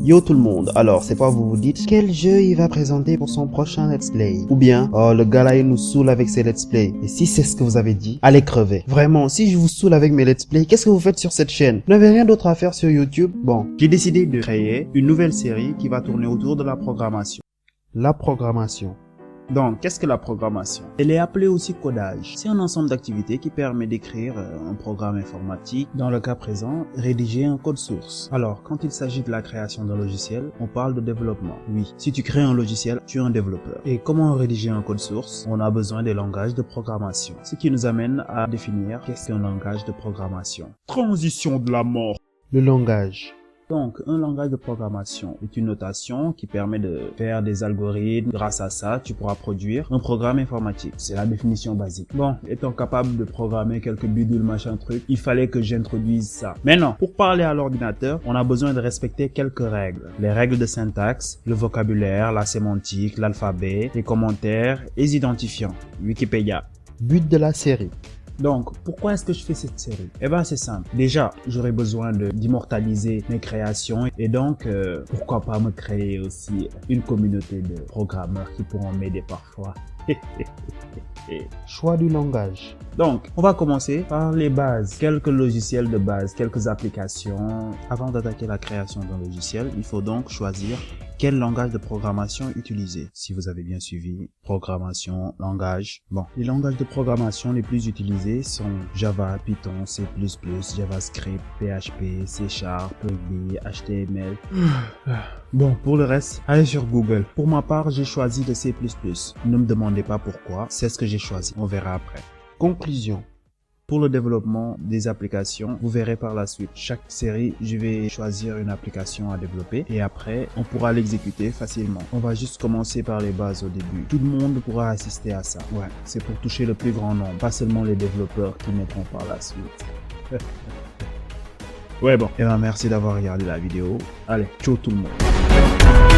Yo tout le monde, alors c'est pas vous vous dites quel jeu il va présenter pour son prochain let's play? Ou bien, oh le gars là il nous saoule avec ses let's play. Et si c'est ce que vous avez dit, allez crever. Vraiment, si je vous saoule avec mes let's play, qu'est-ce que vous faites sur cette chaîne? Vous n'avez rien d'autre à faire sur YouTube? Bon, j'ai décidé de créer une nouvelle série qui va tourner autour de la programmation. La programmation. Donc, qu'est-ce que la programmation? Elle est appelée aussi codage. C'est un ensemble d'activités qui permet d'écrire un programme informatique. Dans le cas présent, rédiger un code source. Alors, quand il s'agit de la création d'un logiciel, on parle de développement. Oui, si tu crées un logiciel, tu es un développeur. Et comment rédiger un code source? On a besoin des langages de programmation. Ce qui nous amène à définir qu'est-ce qu'un langage de programmation. Transition de la mort. Le langage. Donc, un langage de programmation est une notation qui permet de faire des algorithmes. Grâce à ça, tu pourras produire un programme informatique. C'est la définition basique. Bon, étant capable de programmer quelques bidules machin truc, il fallait que j'introduise ça. Maintenant, pour parler à l'ordinateur, on a besoin de respecter quelques règles. Les règles de syntaxe, le vocabulaire, la sémantique, l'alphabet, les commentaires et les identifiants. Wikipédia. But de la série. Donc, pourquoi est-ce que je fais cette série? Eh ben, c'est simple. Déjà, j'aurais besoin d'immortaliser mes créations et donc, pourquoi pas me créer aussi une communauté de programmeurs qui pourront m'aider parfois. Choix du langage. Donc, on va commencer par les bases. Quelques logiciels de base, quelques applications. Avant d'attaquer la création d'un logiciel, il faut donc choisir quel langage de programmation utiliser. Si vous avez bien suivi, programmation, langage. Bon, les langages de programmation les plus utilisés sont Java, Python, C++, JavaScript, PHP, C#, Ruby, HTML. Bon, pour le reste, allez sur Google. Pour ma part, j'ai choisi le C++. Ne me demandez pas pourquoi, c'est ce que j'ai choisi. On verra après. Conclusion. Pour le développement des applications, vous verrez par la suite. Chaque série, je vais choisir une application à développer et après, on pourra l'exécuter facilement. On va juste commencer par les bases au début. Tout le monde pourra assister à ça. Ouais, c'est pour toucher le plus grand nombre, pas seulement les développeurs qui mettront par la suite. Ouais bon. Et ben merci d'avoir regardé la vidéo. Allez, ciao tout le monde.